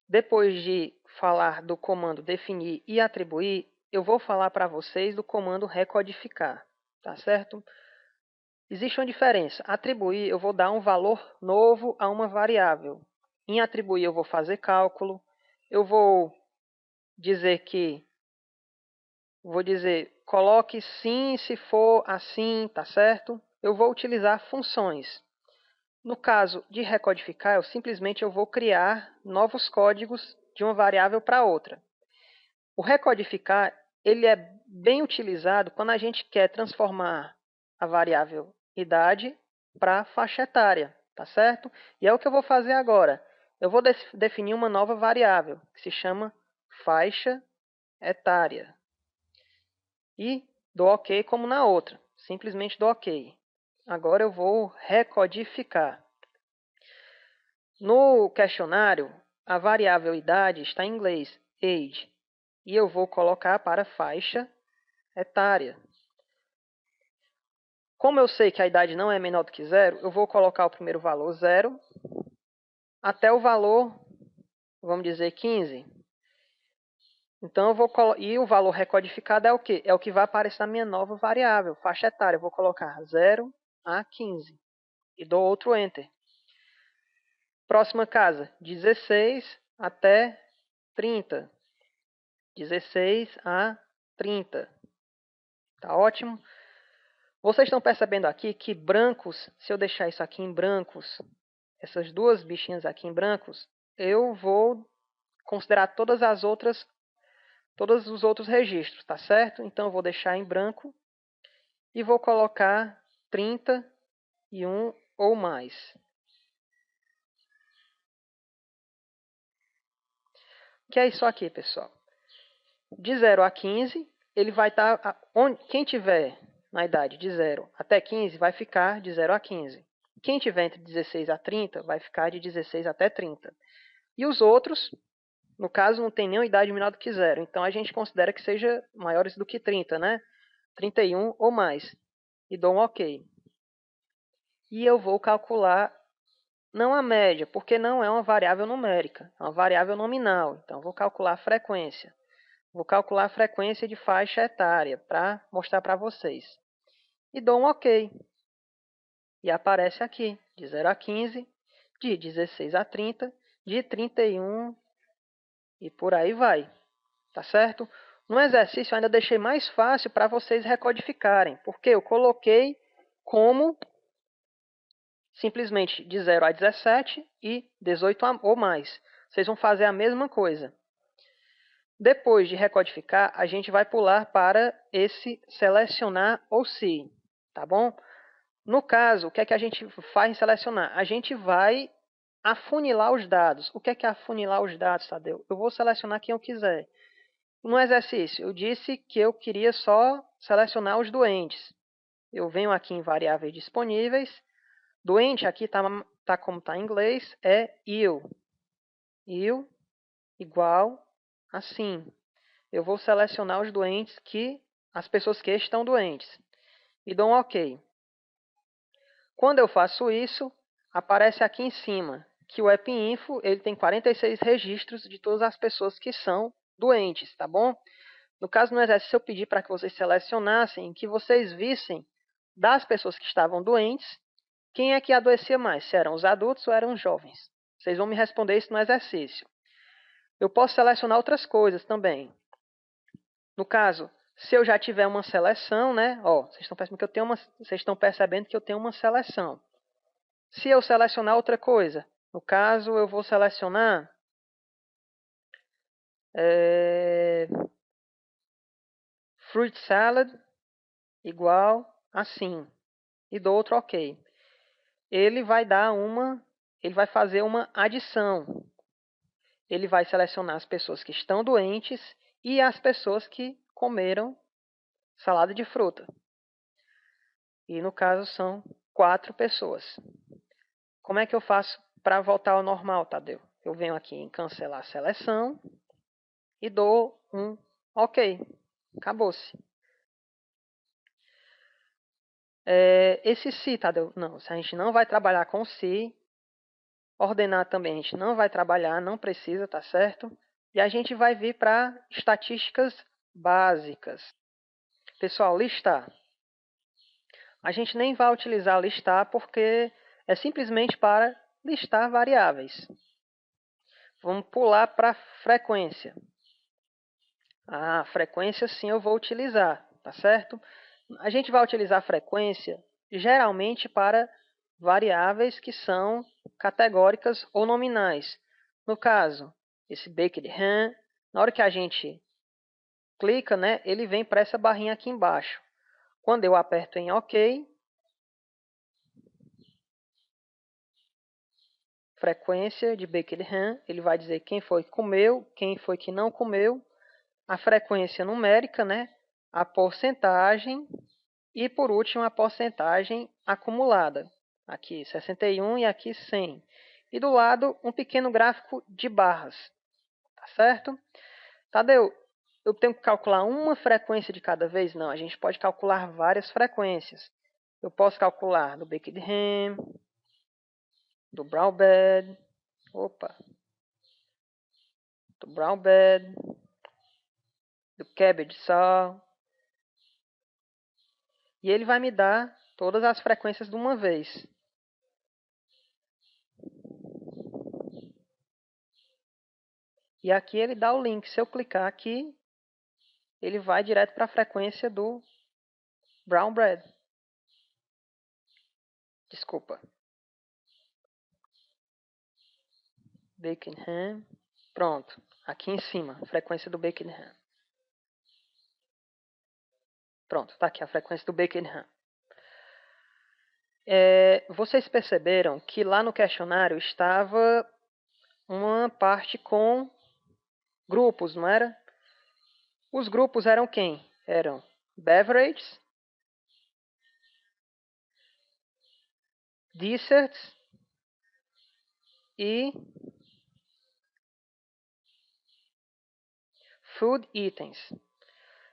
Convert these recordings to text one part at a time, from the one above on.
Depois de falar do comando definir e atribuir, eu vou falar para vocês do comando recodificar, tá certo? Existe uma diferença. Atribuir, eu vou dar um valor novo a uma variável. Em atribuir, eu vou fazer cálculo. Eu vou dizer coloque sim se for assim, tá certo? Eu vou utilizar funções. No caso de recodificar, eu vou criar novos códigos de uma variável para outra. O recodificar, ele é bem utilizado quando a gente quer transformar a variável idade para faixa etária, tá certo? E é o que eu vou fazer agora. Eu vou definir uma nova variável, que se chama faixa etária. E dou OK como na outra. Simplesmente dou OK. Agora eu vou recodificar. No questionário, a variável idade está em inglês, age, e eu vou colocar para faixa etária. Como eu sei que a idade não é menor do que 0, eu vou colocar o primeiro valor 0 até o valor, vamos dizer, 15. Então, e o valor recodificado é o quê? É o que vai aparecer na minha nova variável, faixa etária. Eu vou colocar 0 a 15 e dou outro Enter. Próxima casa, 16 até 30. 16 a 30. Tá ótimo? Vocês estão percebendo aqui que brancos, se eu deixar isso aqui em brancos, essas duas bichinhas aqui em brancos, eu vou considerar todos os outros registros, tá certo? Então, eu vou deixar em branco e vou colocar 31 ou mais. O que é isso aqui, pessoal? De 0 a 15, ele vai estar... quem tiver na idade de 0 até 15 vai ficar de 0 a 15. Quem tiver entre 16 a 30 vai ficar de 16 até 30. E os outros, no caso, não tem nenhuma idade menor do que 0. Então, a gente considera que seja maiores do que 30, né? 31 ou mais. E dou um OK. E eu vou calcular, não a média, porque não é uma variável numérica, é uma variável nominal. Então, vou calcular a frequência. Vou calcular a frequência de faixa etária para mostrar para vocês. E dou um OK. E aparece aqui, de 0 a 15, de 16 a 30, de 31 e por aí vai. Tá certo? No exercício eu ainda deixei mais fácil para vocês recodificarem, porque eu coloquei como simplesmente de 0 a 17 e 18 ou mais. Vocês vão fazer a mesma coisa. Depois de recodificar, a gente vai pular para esse selecionar ou se, tá bom? No caso, o que é que a gente faz em selecionar? A gente vai afunilar os dados. O que é afunilar os dados, Tadeu? Eu vou selecionar quem eu quiser. No exercício, eu disse que eu queria só selecionar os doentes. Eu venho aqui em variáveis disponíveis. Doente aqui tá como está em inglês, é ill. Ill igual assim. Eu vou selecionar os doentes as pessoas que estão doentes. E dou um OK. Quando eu faço isso, aparece aqui em cima que o AppInfo ele tem 46 registros de todas as pessoas que são doentes, tá bom? No caso, no exercício, eu pedi para que vocês selecionassem, que vocês vissem das pessoas que estavam doentes, quem é que adoecia mais, se eram os adultos ou eram os jovens. Vocês vão me responder isso no exercício. Eu posso selecionar outras coisas também. No caso, se eu já tiver uma seleção, né? Ó, vocês estão percebendo que eu tenho uma seleção. Se eu selecionar outra coisa, no caso, eu vou selecionar fruit salad igual assim e dou outro OK. Ele vai fazer uma adição. Ele vai selecionar as pessoas que estão doentes e as pessoas que comeram salada de fruta. E no caso são 4 pessoas. Como é que eu faço para voltar ao normal, Tadeu? Eu venho aqui em cancelar a seleção e dou um OK. Acabou-se. Esse se, Tadeu, não, a gente não vai trabalhar com se. Ordenar também a gente não vai trabalhar, não precisa, tá certo? E a gente vai vir para estatísticas básicas. Pessoal, listar. A gente nem vai utilizar listar porque é simplesmente para listar variáveis. Vamos pular para frequência. A frequência sim eu vou utilizar, tá certo? A gente vai utilizar a frequência geralmente para variáveis que são categóricas ou nominais. No caso, esse baked ham, na hora que a gente clica, né, ele vem para essa barrinha aqui embaixo. Quando eu aperto em OK, frequência de baked ham, ele vai dizer quem foi que comeu, quem foi que não comeu, a frequência numérica, né, a porcentagem e, por último, a porcentagem acumulada. Aqui 61 e aqui 100. E do lado, um pequeno gráfico de barras. Tá certo? Tadeu, eu tenho que calcular uma frequência de cada vez? Não, a gente pode calcular várias frequências. Eu posso calcular do baked ham, do brown bread, do brown bread, do cabbage saw. E ele vai me dar todas as frequências de uma vez. E aqui ele dá o link. Se eu clicar aqui, ele vai direto para a frequência do brown bread. Desculpa. Bacon ham. Pronto. Aqui em cima, a frequência do bacon ham. Pronto, está aqui a frequência do bacon ham. Vocês perceberam que lá no questionário estava uma parte com grupos, não era? Os grupos eram quem? Eram beverages, desserts e food items.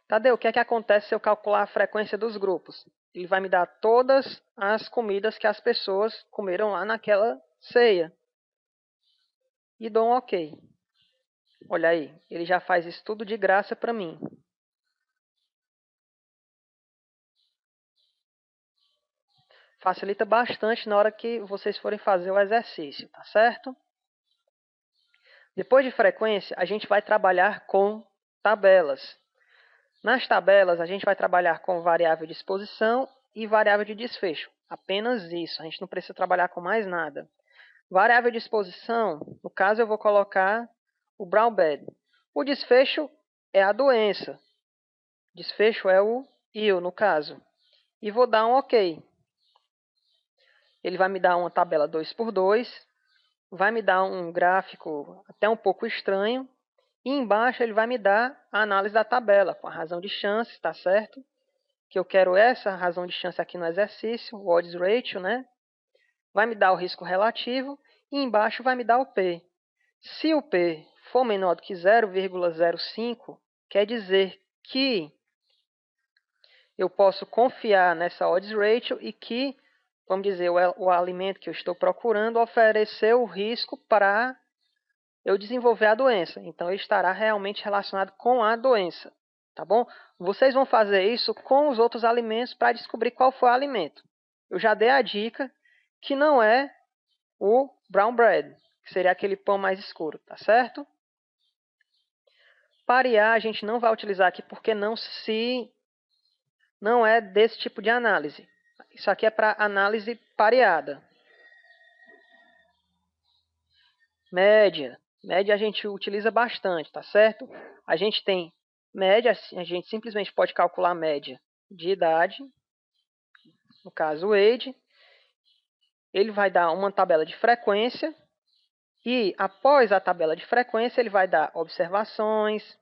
Tadeu, o que é que acontece se eu calcular a frequência dos grupos? Ele vai me dar todas as comidas que as pessoas comeram lá naquela ceia. E dou um OK. Olha aí, ele já faz isso tudo de graça para mim. Facilita bastante na hora que vocês forem fazer o exercício, tá certo? Depois de frequência, a gente vai trabalhar com tabelas. Nas tabelas, a gente vai trabalhar com variável de exposição e variável de desfecho. Apenas isso, a gente não precisa trabalhar com mais nada. Variável de exposição, no caso eu vou colocar o brown bread. O desfecho é a doença. Desfecho é o ill, no caso. E vou dar um OK. Ele vai me dar uma tabela 2x2, vai me dar um gráfico até um pouco estranho, e embaixo ele vai me dar a análise da tabela, com a razão de chance, tá certo? Que eu quero essa razão de chance aqui no exercício, o odds ratio, né? Vai me dar o risco relativo, e embaixo vai me dar o P. Se o P for menor do que 0,05, quer dizer que eu posso confiar nessa odds ratio e que, vamos dizer, o alimento que eu estou procurando ofereceu o risco para eu desenvolver a doença. Então, ele estará realmente relacionado com a doença, tá bom? Vocês vão fazer isso com os outros alimentos para descobrir qual foi o alimento. Eu já dei a dica que não é o brown bread, que seria aquele pão mais escuro, tá certo? Parear a gente não vai utilizar aqui porque não é desse tipo de análise. Isso aqui é para análise pareada. Média. Média a gente utiliza bastante, tá certo? A gente tem média, a gente simplesmente pode calcular a média de idade, no caso o age. Ele vai dar uma tabela de frequência e após a tabela de frequência ele vai dar observações,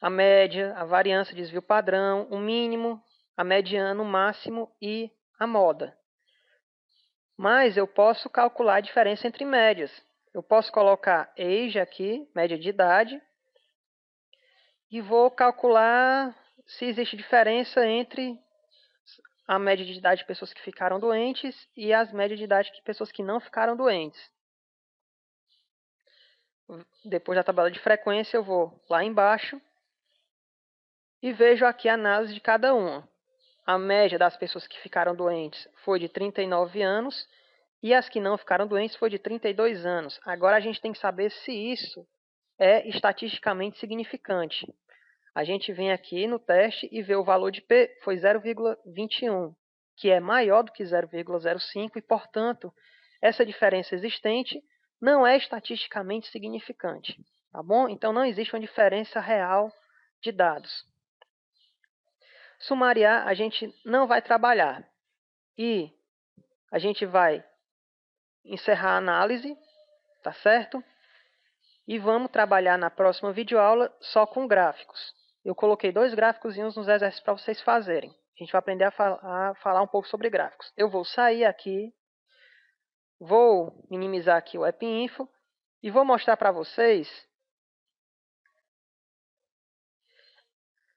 a média, a variância, desvio padrão, o mínimo, a mediana, o máximo e a moda. Mas eu posso calcular a diferença entre médias. Eu posso colocar age aqui, média de idade, e vou calcular se existe diferença entre a média de idade de pessoas que ficaram doentes e as médias de idade de pessoas que não ficaram doentes. Depois da tabela de frequência, eu vou lá embaixo e vejo aqui a análise de cada uma. A média das pessoas que ficaram doentes foi de 39 anos e as que não ficaram doentes foi de 32 anos. Agora a gente tem que saber se isso é estatisticamente significante. A gente vem aqui no teste e vê o valor de P foi 0,21, que é maior do que 0,05 e, portanto, essa diferença existente não é estatisticamente significante. Tá bom? Então, não existe uma diferença real de dados. Sumariar, a gente não vai trabalhar. E a gente vai encerrar a análise, tá certo? E vamos trabalhar na próxima videoaula só com gráficos. Eu coloquei 2 gráficos nos exercícios para vocês fazerem. A gente vai aprender a falar um pouco sobre gráficos. Eu vou sair aqui, vou minimizar aqui o AppInfo e vou mostrar para vocês,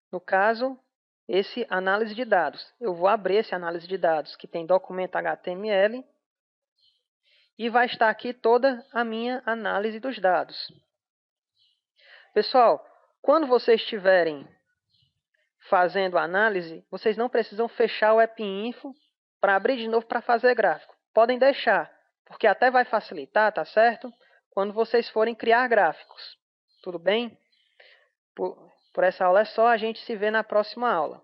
no caso, esse análise de dados. Eu vou abrir esse análise de dados que tem documento HTML e vai estar aqui toda a minha análise dos dados. Pessoal, quando vocês estiverem fazendo a análise, vocês não precisam fechar o AppInfo para abrir de novo para fazer gráfico. Podem deixar, porque até vai facilitar, tá certo? Quando vocês forem criar gráficos. Tudo bem? Por essa aula é só, a gente se vê na próxima aula.